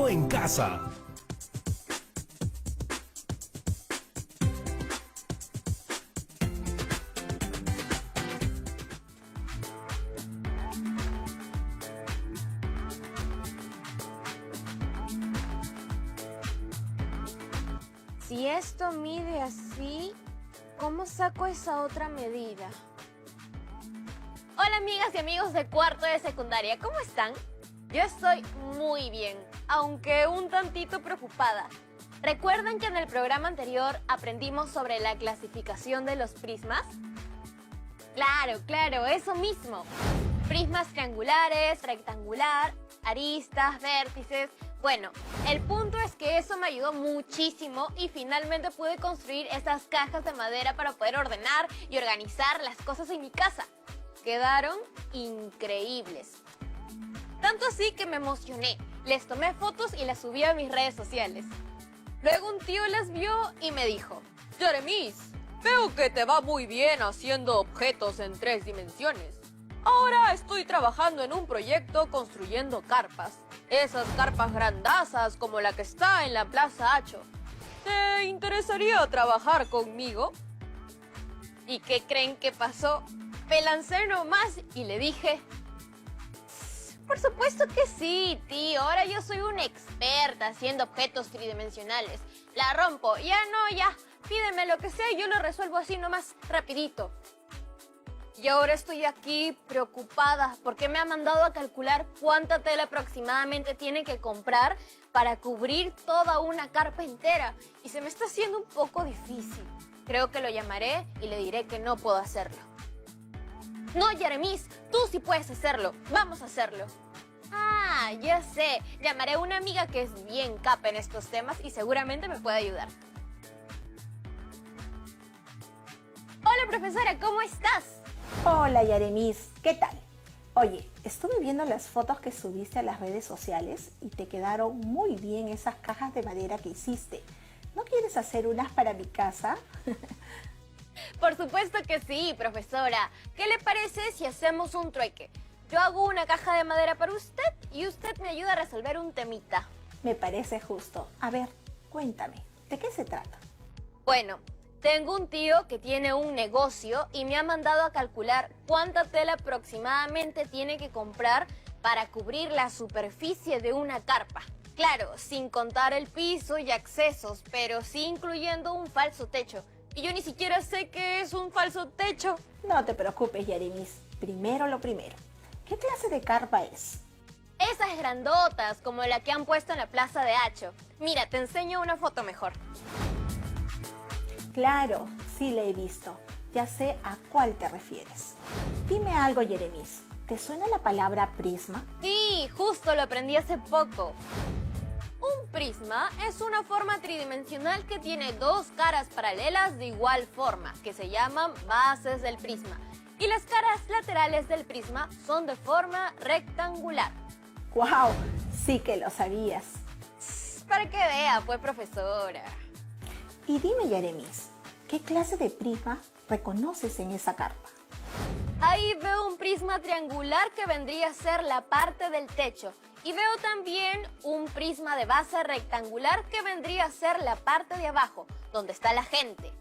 todo en casa. Si esto mide así, ¿cómo saco esa otra medida? Hola amigas y amigos de cuarto de secundaria, ¿cómo están? Yo estoy muy bien, aunque un tantito preocupada. ¿Recuerdan que en el programa anterior aprendimos sobre la clasificación de los prismas? Claro, eso mismo. Prismas triangulares, rectangular, aristas, vértices. Bueno, el punto es que eso me ayudó muchísimo y finalmente pude construir estas cajas de madera para poder ordenar y organizar las cosas en mi casa. Quedaron increíbles. Tanto así que me emocioné. Les tomé fotos y las subí a mis redes sociales. Luego un tío las vio y me dijo: Jeremis, veo que te va muy bien haciendo objetos en 3 dimensiones. Ahora estoy trabajando en un proyecto construyendo carpas. Esas carpas grandazas como la que está en la Plaza Hacho. ¿Te interesaría trabajar conmigo? ¿Y qué creen que pasó? Me lancé nomás y le dije: por supuesto que sí, tío. Ahora yo soy una experta haciendo objetos tridimensionales. La rompo. Ya. Pídeme lo que sea y yo lo resuelvo así nomás, rapidito. Y ahora estoy aquí preocupada porque me ha mandado a calcular cuánta tela aproximadamente tiene que comprar para cubrir toda una carpa entera. Y se me está haciendo un poco difícil. Creo que lo llamaré y le diré que no puedo hacerlo. No, Jeremis, tú sí puedes hacerlo. Vamos a hacerlo. Ah, ya sé. Llamaré a una amiga que es bien capa en estos temas y seguramente me puede ayudar. Hola, profesora, ¿cómo estás? Hola Jeremis, ¿qué tal? Oye, estuve viendo las fotos que subiste a las redes sociales y te quedaron muy bien esas cajas de madera que hiciste. ¿No quieres hacer unas para mi casa? Por supuesto que sí, profesora. ¿Qué le parece si hacemos un trueque? Yo hago una caja de madera para usted y usted me ayuda a resolver un temita. Me parece justo. A ver, cuéntame, ¿de qué se trata? Bueno, tengo un tío que tiene un negocio y me ha mandado a calcular cuánta tela aproximadamente tiene que comprar para cubrir la superficie de una carpa. Claro, sin contar el piso y accesos, pero sí incluyendo un falso techo. Y yo ni siquiera sé qué es un falso techo. No te preocupes, Jeremis. Primero lo primero. ¿Qué clase de carpa es? Esas grandotas, como la que han puesto en la Plaza de Hacho. Mira, te enseño una foto mejor. Claro, sí la he visto. Ya sé a cuál te refieres. Dime algo, Jeremis. ¿Te suena la palabra prisma? Sí, justo lo aprendí hace poco. Un prisma es una forma tridimensional que tiene 2 caras paralelas de igual forma, que se llaman bases del prisma. Y las caras laterales del prisma son de forma rectangular. ¡Guau! Sí que lo sabías. Para que vea, pues, profesora. Y dime, Jeremis, ¿qué clase de prisma reconoces en esa carpa? Ahí veo un prisma triangular que vendría a ser la parte del techo. Y veo también un prisma de base rectangular que vendría a ser la parte de abajo, donde está la gente.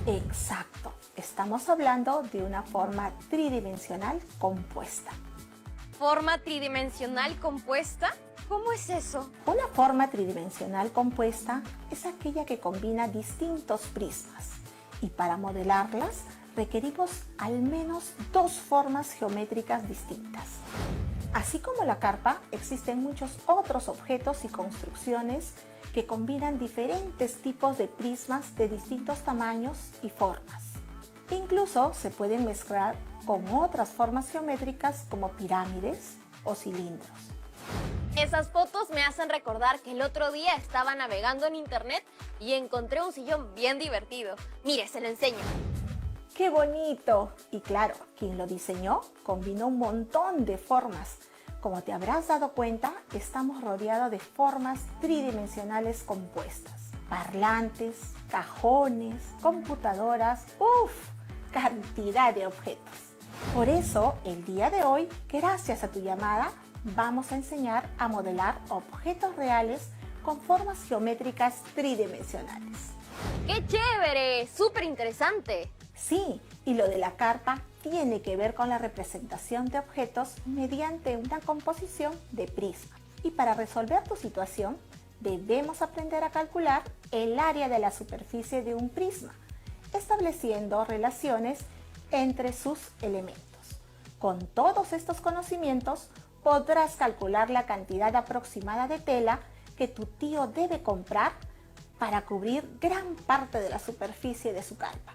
Exacto. Estamos hablando de una forma tridimensional compuesta. ¿Forma tridimensional compuesta? ¿Cómo es eso? Una forma tridimensional compuesta es aquella que combina distintos prismas. Y para modelarlas requerimos al menos 2 formas geométricas distintas. Así como la carpa, existen muchos otros objetos y construcciones que combinan diferentes tipos de prismas de distintos tamaños y formas. Incluso se pueden mezclar con otras formas geométricas como pirámides o cilindros. Esas fotos me hacen recordar que el otro día estaba navegando en internet y encontré un sillón bien divertido. Mire, se lo enseño. ¡Qué bonito! Y claro, quien lo diseñó combinó un montón de formas. Como te habrás dado cuenta, estamos rodeados de formas tridimensionales compuestas. Parlantes, cajones, computadoras, cantidad de objetos. Por eso, el día de hoy, gracias a tu llamada, vamos a enseñar a modelar objetos reales con formas geométricas tridimensionales. ¡Qué chévere! ¡Súper interesante! Sí, y lo de la carpa tiene que ver con la representación de objetos mediante una composición de prisma. Y para resolver tu situación, debemos aprender a calcular el área de la superficie de un prisma, estableciendo relaciones entre sus elementos. Con todos estos conocimientos, podrás calcular la cantidad aproximada de tela que tu tío debe comprar para cubrir gran parte de la superficie de su carpa.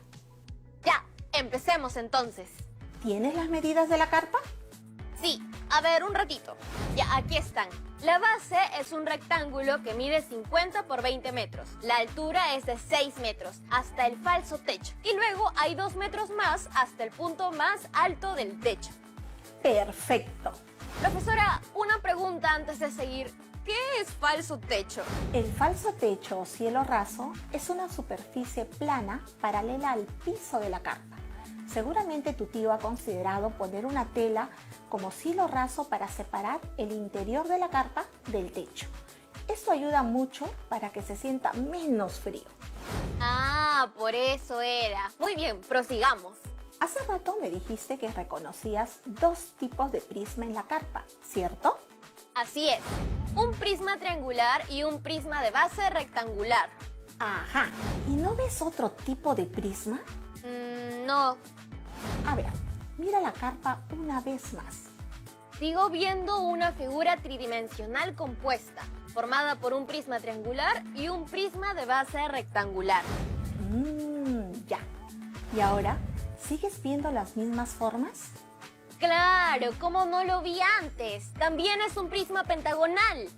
Ya, empecemos entonces. ¿Tienes las medidas de la carpa? Sí, a ver, un ratito. Ya, aquí están. La base es un rectángulo que mide 50 por 20 metros. La altura es de 6 metros hasta el falso techo. Y luego hay 2 metros más hasta el punto más alto del techo. Perfecto. Profesora, una pregunta antes de seguir. ¿Qué es falso techo? El falso techo o cielo raso es una superficie plana paralela al piso de la carpa. Seguramente tu tío ha considerado poner una tela como cielo raso para separar el interior de la carpa del techo. Esto ayuda mucho para que se sienta menos frío. Ah, por eso era. Muy bien, prosigamos. Hace rato me dijiste que reconocías dos tipos de prisma en la carpa, ¿cierto? Así es. Un prisma triangular y un prisma de base rectangular. Ajá. ¿Y no ves otro tipo de prisma? No. A ver, mira la carpa una vez más. Sigo viendo una figura tridimensional compuesta, formada por un prisma triangular y un prisma de base rectangular. Ya. ¿Y ahora, sigues viendo las mismas formas? ¡Claro! ¿Cómo no lo vi antes? También es un prisma pentagonal.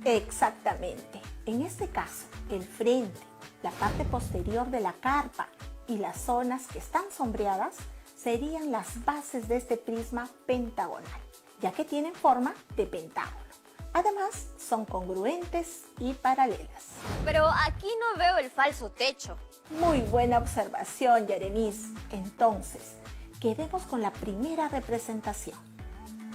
Exactamente. En este caso, el frente, la parte posterior de la carpa y las zonas que están sombreadas serían las bases de este prisma pentagonal, ya que tienen forma de pentágono. Además, son congruentes y paralelas. Pero aquí no veo el falso techo. Muy buena observación, Yeremis. Entonces, quedemos con la primera representación,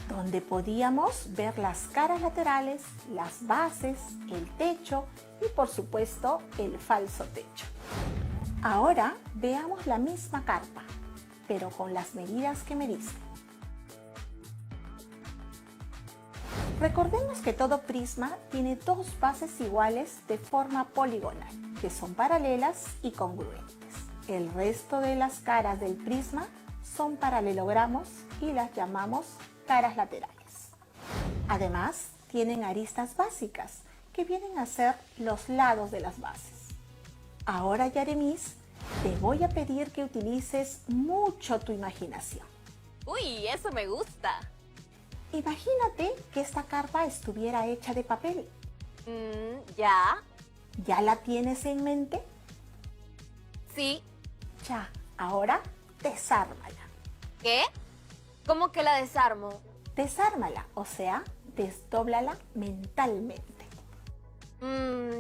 donde podíamos ver las caras laterales, las bases, el techo y, por supuesto, el falso techo. Ahora veamos la misma carpa, pero con las medidas que me diste. Recordemos que todo prisma tiene dos bases iguales de forma poligonal, que son paralelas y congruentes. El resto de las caras del prisma son paralelogramos y las llamamos caras laterales. Además, tienen aristas básicas, que vienen a ser los lados de las bases. Ahora, Yeremis, te voy a pedir que utilices mucho tu imaginación. ¡Uy, eso me gusta! Imagínate que esta carpa estuviera hecha de papel. ¿Ya? ¿Ya la tienes en mente? Sí. Ya, ahora desármala. ¿Qué? ¿Cómo que la desarmo? Desármala, o sea, desdóblala mentalmente.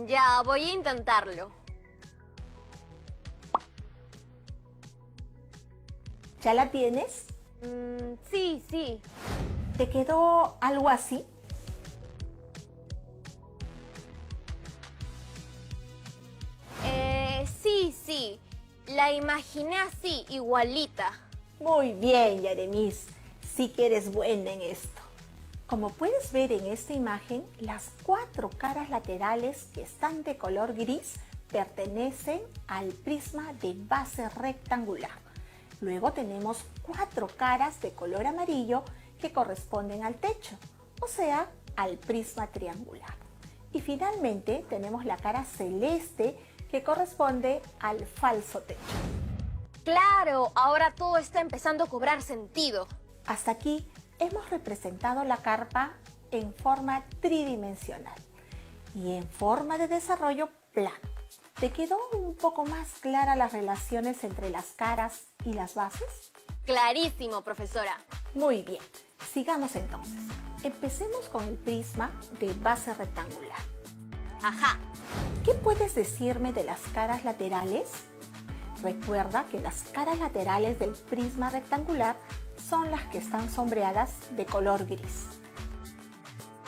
Ya, voy a intentarlo. ¿Ya la tienes? Sí, sí. ¿Te quedó algo así? Sí. La imaginé así, igualita. Muy bien, Yeremis. Sí que eres buena en esto. Como puedes ver en esta imagen, las 4 caras laterales que están de color gris pertenecen al prisma de base rectangular. Luego tenemos 4 caras de color amarillo que corresponden al techo, o sea, al prisma triangular. Y finalmente tenemos la cara celeste que corresponde al falso techo. Claro, ahora todo está empezando a cobrar sentido. Hasta aquí hemos representado la carpa en forma tridimensional y en forma de desarrollo plano. ¿Te quedó un poco más clara las relaciones entre las caras y las bases? Clarísimo, profesora. Muy bien, sigamos entonces. Empecemos con el prisma de base rectangular. Ajá. ¿Qué puedes decirme de las caras laterales? Recuerda que las caras laterales del prisma rectangular son las que están sombreadas de color gris.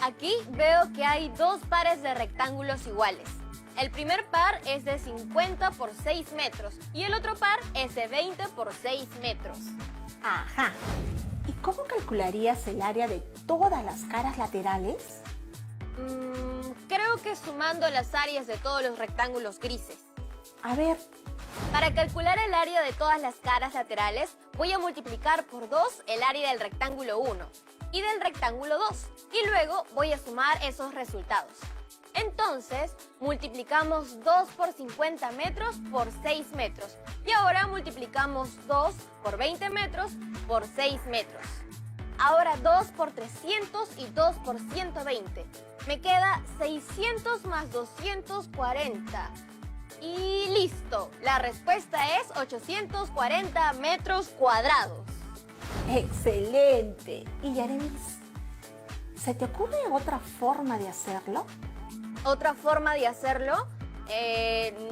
Aquí veo que hay dos pares de rectángulos iguales. El primer par es de 50 por 6 metros y el otro par es de 20 por 6 metros. Ajá. ¿Y cómo calcularías el área de todas las caras laterales? Creo que sumando las áreas de todos los rectángulos grises. A ver, Para calcular el área de todas las caras laterales, voy a multiplicar por 2 el área del rectángulo 1 y del rectángulo 2. Y luego voy a sumar esos resultados. Entonces, multiplicamos 2 por 50 metros por 6 metros. Y ahora multiplicamos 2 por 20 metros por 6 metros. Ahora 2 por 300 y 2 por 120. Me queda 600 más 240. Y listo. La respuesta es 840 metros cuadrados. excelente. Y Yaremis, ¿se te ocurre otra forma de hacerlo? ¿Otra forma de hacerlo?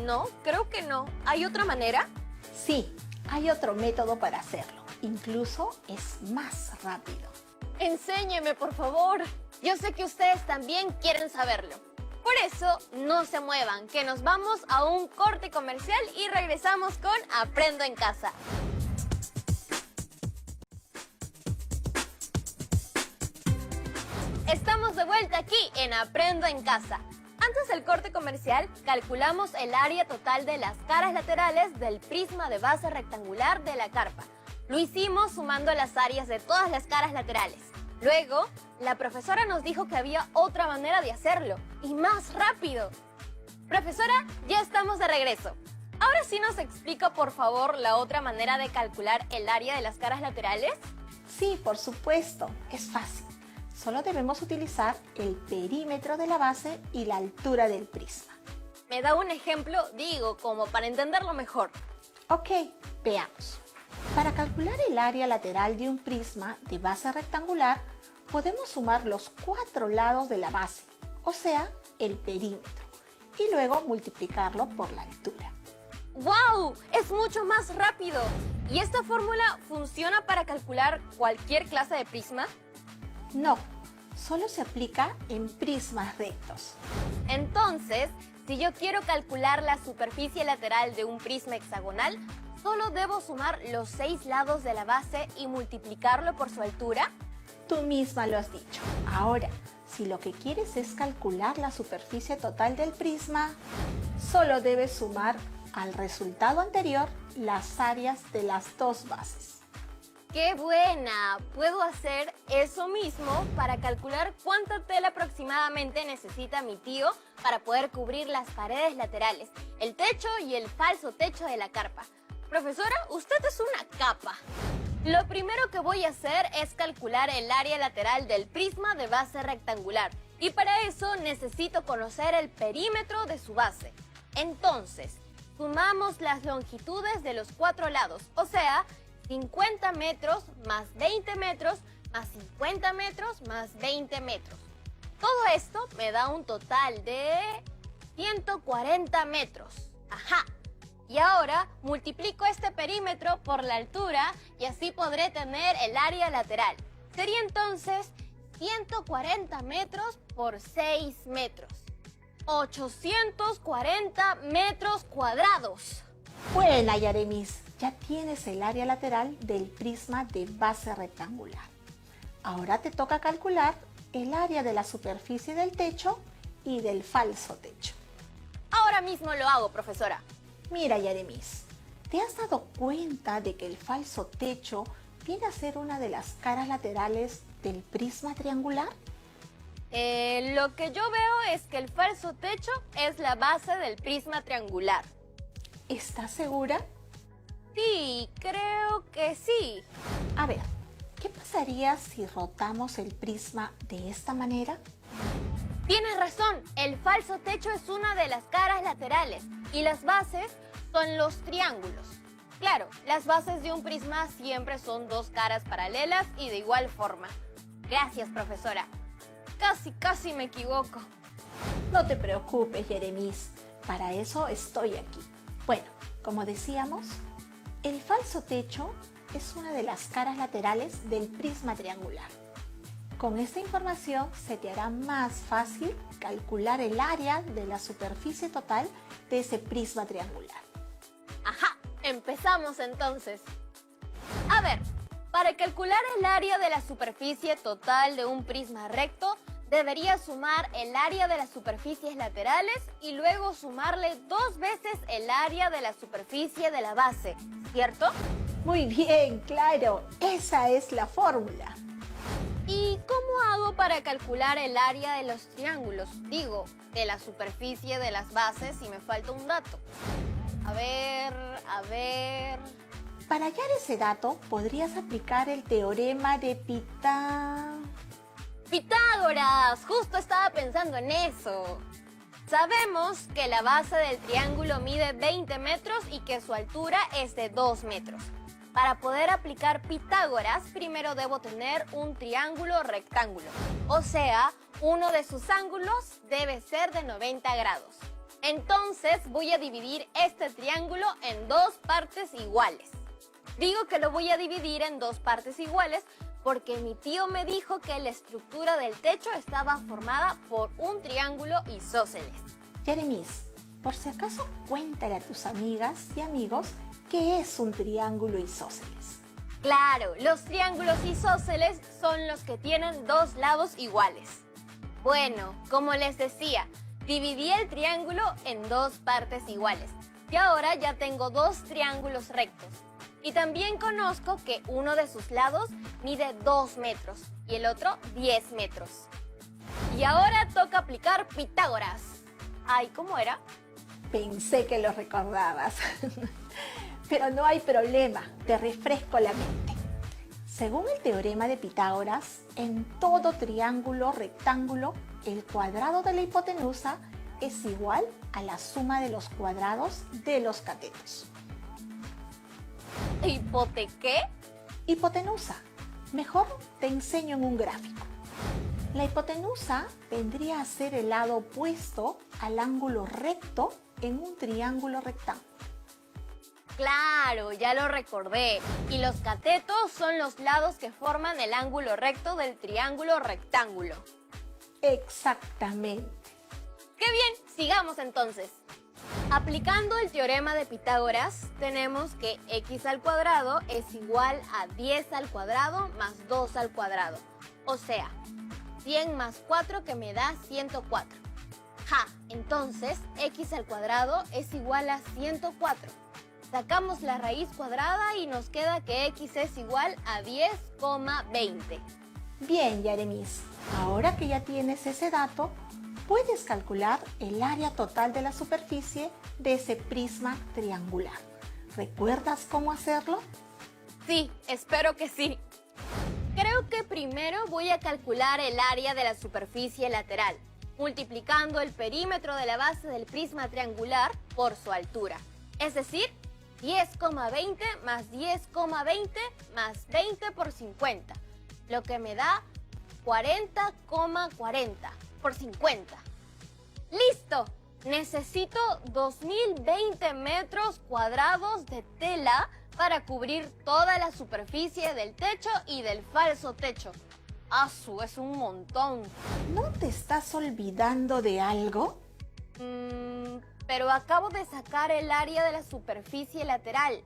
No, creo que no. ¿Hay otra manera? Sí, hay otro método para hacerlo. Incluso es más rápido. Enséñeme, por favor. Yo sé que ustedes también quieren saberlo. Por eso, no se muevan, que nos vamos a un corte comercial y regresamos con Aprendo en Casa. Estamos de vuelta aquí en Aprendo en Casa. Antes del corte comercial, calculamos el área total de las caras laterales del prisma de base rectangular de la carpa. Lo hicimos sumando las áreas de todas las caras laterales. Luego, la profesora nos dijo que había otra manera de hacerlo, y más rápido. Profesora, ya estamos de regreso. Ahora sí nos explica, por favor, la otra manera de calcular el área de las caras laterales. Sí, por supuesto, es fácil. Solo debemos utilizar el perímetro de la base y la altura del prisma. ¿Me da un ejemplo? Digo, como para entenderlo mejor. Ok, veamos. Para calcular el área lateral de un prisma de base rectangular, podemos sumar los 4 lados de la base, o sea, el perímetro, y luego multiplicarlo por la altura. ¡Wow! Es mucho más rápido. ¿Y esta fórmula funciona para calcular cualquier clase de prisma? No, solo se aplica en prismas rectos. Entonces, si yo quiero calcular la superficie lateral de un prisma hexagonal, ¿solo debo sumar los 6 lados de la base y multiplicarlo por su altura? Tú misma lo has dicho. Ahora, si lo que quieres es calcular la superficie total del prisma, solo debes sumar al resultado anterior las áreas de las dos bases. ¡Qué buena! Puedo hacer eso mismo para calcular cuánta tela aproximadamente necesita mi tío para poder cubrir las paredes laterales, el techo y el falso techo de la carpa. Profesora, usted es una capa. Lo primero que voy a hacer es calcular el área lateral del prisma de base rectangular y para eso necesito conocer el perímetro de su base. Entonces, sumamos las longitudes de los 4 lados, o sea, 50 metros más 20 metros más 50 metros más 20 metros. Todo esto me da un total de 140 metros. ¡Ajá! Y ahora multiplico este perímetro por la altura y así podré tener el área lateral. Sería entonces 140 metros por 6 metros. 840 metros cuadrados. Buena, Yaremis. Ya tienes el área lateral del prisma de base rectangular. Ahora te toca calcular el área de la superficie del techo y del falso techo. Ahora mismo lo hago, profesora. Mira, Yaremis, ¿te has dado cuenta de que el falso techo viene a ser una de las caras laterales del prisma triangular? Lo que yo veo es que el falso techo es la base del prisma triangular. ¿Estás segura? Sí, creo que sí. A ver, ¿qué pasaría si rotamos el prisma de esta manera? Tienes razón, el falso techo es una de las caras laterales y las bases son los triángulos. Claro, las bases de un prisma siempre son dos caras paralelas y de igual forma. Gracias, profesora. Casi me equivoco. No te preocupes, Yaremis. Para eso estoy aquí. Bueno, como decíamos, el falso techo es una de las caras laterales del prisma triangular. Con esta información se te hará más fácil calcular el área de la superficie total de ese prisma triangular. Ajá, empezamos entonces. A ver, para calcular el área de la superficie total de un prisma recto, debería sumar el área de las superficies laterales y luego sumarle 2 veces el área de la superficie de la base, ¿cierto? Muy bien, claro, esa es la fórmula. ¿Y cómo hago para calcular el área de los triángulos? Digo, de la superficie de las bases si me falta un dato. A ver... Para hallar ese dato, podrías aplicar el teorema de Pitágoras, justo estaba pensando en eso. Sabemos que la base del triángulo mide 20 metros y que su altura es de 2 metros. Para poder aplicar Pitágoras, primero debo tener un triángulo rectángulo. O sea, uno de sus ángulos debe ser de 90 grados. Entonces voy a dividir este triángulo en 2 partes iguales. Digo que lo voy a dividir en 2 partes iguales porque mi tío me dijo que la estructura del techo estaba formada por un triángulo isósceles. Jeremías, por si acaso cuéntale a tus amigas y amigos qué es un triángulo isósceles. Claro, los triángulos isósceles son los que tienen 2 lados iguales. Bueno, como les decía, dividí el triángulo en 2 partes iguales y ahora ya tengo 2 triángulos rectos. Y también conozco que uno de sus lados mide 2 metros y el otro 10 metros. Y ahora toca aplicar Pitágoras. Ay, ¿cómo era? Pensé que lo recordabas. Pero no hay problema, te refresco la mente. Según el teorema de Pitágoras, en todo triángulo rectángulo, el cuadrado de la hipotenusa es igual a la suma de los cuadrados de los catetos. ¿Hipotequé? Hipotenusa. Mejor te enseño en un gráfico. La hipotenusa vendría a ser el lado opuesto al ángulo recto en un triángulo rectángulo. Claro, ya lo recordé. Y los catetos son los lados que forman el ángulo recto del triángulo rectángulo. Exactamente. ¡Qué bien! Sigamos entonces. Aplicando el teorema de Pitágoras, tenemos que x al cuadrado es igual a 10 al cuadrado más 2 al cuadrado. O sea, 100 más 4 que me da 104. Entonces x al cuadrado es igual a 104. Sacamos la raíz cuadrada y nos queda que x es igual a 10,20. Bien, Jeremías. Ahora que ya tienes ese dato, puedes calcular el área total de la superficie de ese prisma triangular. ¿Recuerdas cómo hacerlo? Sí, espero que sí. Creo que primero voy a calcular el área de la superficie lateral, multiplicando el perímetro de la base del prisma triangular por su altura. Es decir, 10,20 más 10,20 más 20 por 50, lo que me da 40,40 por 50. ¡Listo! Necesito 2020 metros cuadrados de tela para cubrir toda la superficie del techo y del falso techo. ¡Asu! Es un montón. ¿No te estás olvidando de algo? Pero acabo de sacar el área de la superficie lateral.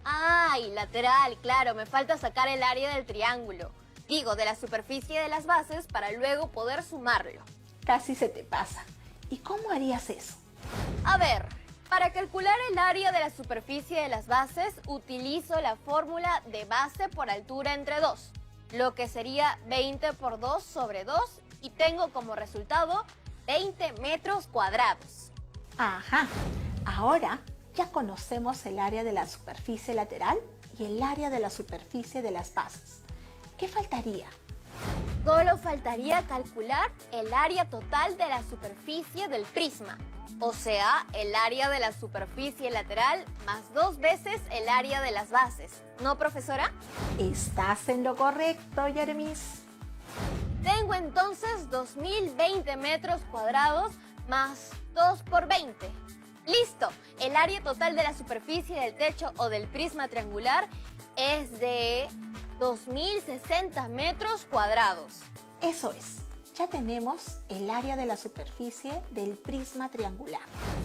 ¡Ay, lateral! Claro, me falta sacar el área del triángulo. Digo, de la superficie de las bases para luego poder sumarlo. Casi se te pasa. ¿Y cómo harías eso? A ver, para calcular el área de la superficie de las bases, utilizo la fórmula de base por altura entre 2, lo que sería 20 por 2 sobre 2, y tengo como resultado 20 metros cuadrados. Ajá. Ahora ya conocemos el área de la superficie lateral y el área de la superficie de las bases. ¿Qué faltaría? Solo faltaría calcular el área total de la superficie del prisma, o sea, el área de la superficie lateral más 2 veces el área de las bases. ¿No, profesora? Estás en lo correcto, Jeremías. Tengo entonces 2020 metros cuadrados más 2 por 20. ¡Listo! El área total de la superficie del techo o del prisma triangular es de 2060 metros cuadrados. Eso es, ya tenemos el área de la superficie del prisma triangular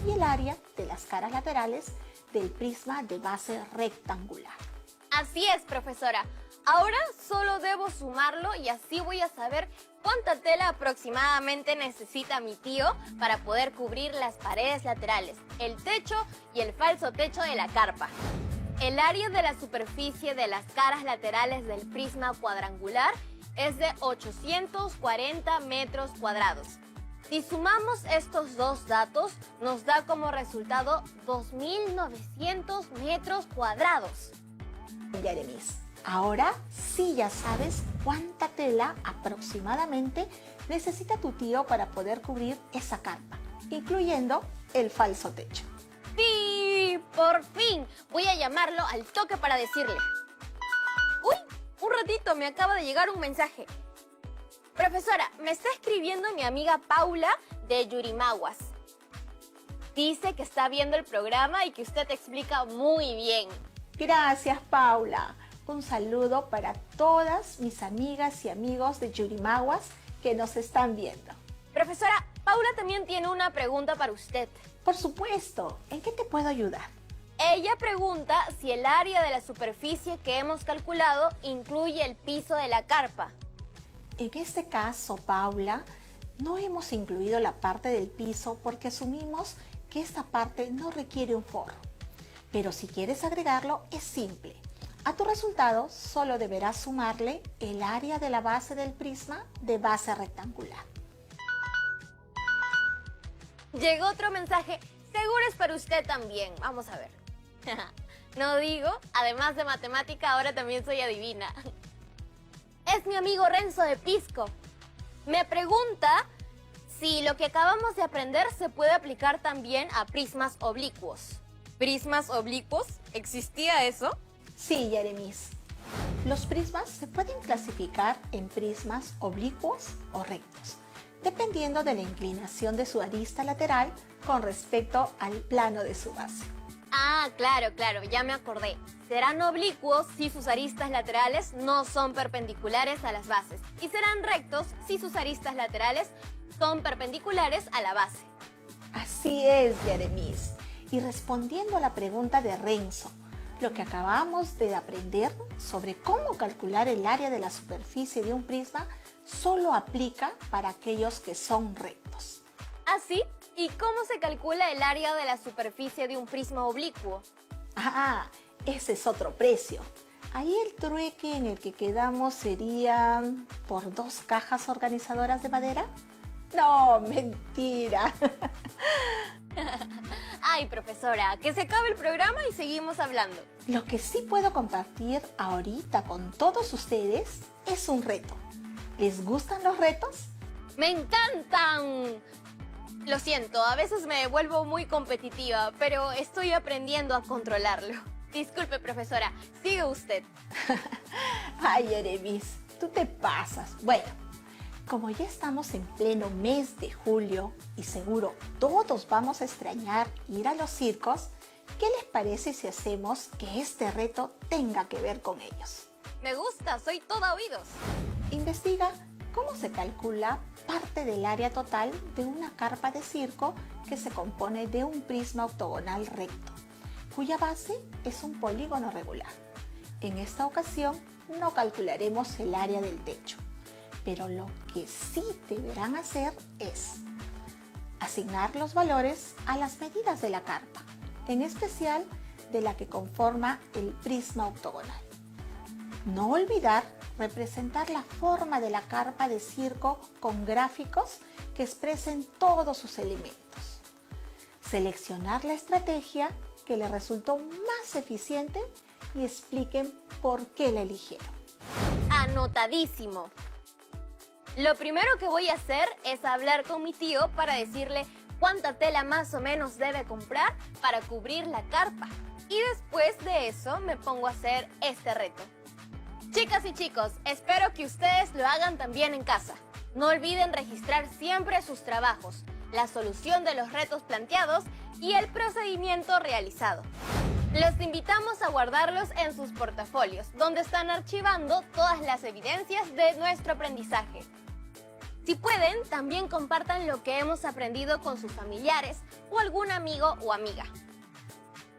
y el área de las caras laterales del prisma de base rectangular. Así es, profesora. Ahora solo debo sumarlo y así voy a saber cuánta tela aproximadamente necesita mi tío para poder cubrir las paredes laterales, el techo y el falso techo de la carpa. El área de la superficie de las caras laterales del prisma cuadrangular es de 840 metros cuadrados. Si sumamos estos dos datos, nos da como resultado 2.900 metros cuadrados. Yeremis, ahora sí ya sabes cuánta tela aproximadamente necesita tu tío para poder cubrir esa carpa, incluyendo el falso techo. ¡Sí! ¡Por fin! Voy a llamarlo al toque para decirle. ¡Uy! Un ratito, me acaba de llegar un mensaje. Profesora, me está escribiendo mi amiga Paula de Yurimaguas. Dice que está viendo el programa y que usted explica muy bien. Gracias, Paula. Un saludo para todas mis amigas y amigos de Yurimaguas que nos están viendo. Profesora, Paula también tiene una pregunta para usted. Por supuesto, ¿en qué te puedo ayudar? Ella pregunta si el área de la superficie que hemos calculado incluye el piso de la carpa. En este caso, Paula, no hemos incluido la parte del piso porque asumimos que esta parte no requiere un forro. Pero si quieres agregarlo, es simple. A tu resultado solo deberás sumarle el área de la base del prisma de base rectangular. Llegó otro mensaje, seguro es para usted también. Vamos a ver. No digo, además de matemática, ahora también soy adivina. Es mi amigo Renzo de Pisco. Me pregunta si lo que acabamos de aprender se puede aplicar también a prismas oblicuos. ¿Prismas oblicuos? ¿Existía eso? Sí, Yeremis. Los prismas se pueden clasificar en prismas oblicuos o rectos, dependiendo de la inclinación de su arista lateral con respecto al plano de su base. Ah, claro, ya me acordé. Serán oblicuos si sus aristas laterales no son perpendiculares a las bases y serán rectos si sus aristas laterales son perpendiculares a la base. Así es, Yeremis. Y respondiendo a la pregunta de Renzo, lo que acabamos de aprender sobre cómo calcular el área de la superficie de un prisma solo aplica para aquellos que son rectos. ¿Ah, sí? ¿Y cómo se calcula el área de la superficie de un prisma oblicuo? Ah, ese es otro precio. Ahí el trueque en el que quedamos sería por 2 cajas organizadoras de madera. No, mentira. Ay, profesora, que se acabe el programa y seguimos hablando. Lo que sí puedo compartir ahorita con todos ustedes es un reto. ¿Les gustan los retos? ¡Me encantan! Lo siento, a veces me vuelvo muy competitiva, pero estoy aprendiendo a controlarlo. Disculpe, profesora, sigue usted. Ay, Yeremis, tú te pasas. Bueno, como ya estamos en pleno mes de julio y seguro todos vamos a extrañar ir a los circos, ¿qué les parece si hacemos que este reto tenga que ver con ellos? Me gusta, soy toda oídos. Investiga cómo se calcula parte del área total de una carpa de circo que se compone de un prisma octogonal recto, cuya base es un polígono regular. En esta ocasión no calcularemos el área del techo, pero lo que sí deberán hacer es asignar los valores a las medidas de la carpa, en especial de la que conforma el prisma octogonal. No olvidar representar la forma de la carpa de circo con gráficos que expresen todos sus elementos. Seleccionar la estrategia que le resultó más eficiente y expliquen por qué la eligieron. Anotadísimo. Lo primero que voy a hacer es hablar con mi tío para decirle cuánta tela más o menos debe comprar para cubrir la carpa. Y después de eso me pongo a hacer este reto. Chicas y chicos, espero que ustedes lo hagan también en casa. No olviden registrar siempre sus trabajos, la solución de los retos planteados y el procedimiento realizado. Los invitamos a guardarlos en sus portafolios, donde están archivando todas las evidencias de nuestro aprendizaje. Si pueden, también compartan lo que hemos aprendido con sus familiares o algún amigo o amiga.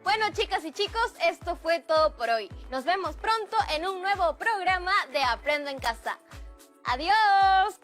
Bueno, chicas y chicos, esto fue todo por hoy. Nos vemos pronto en un nuevo programa de Aprendo en Casa. ¡Adiós!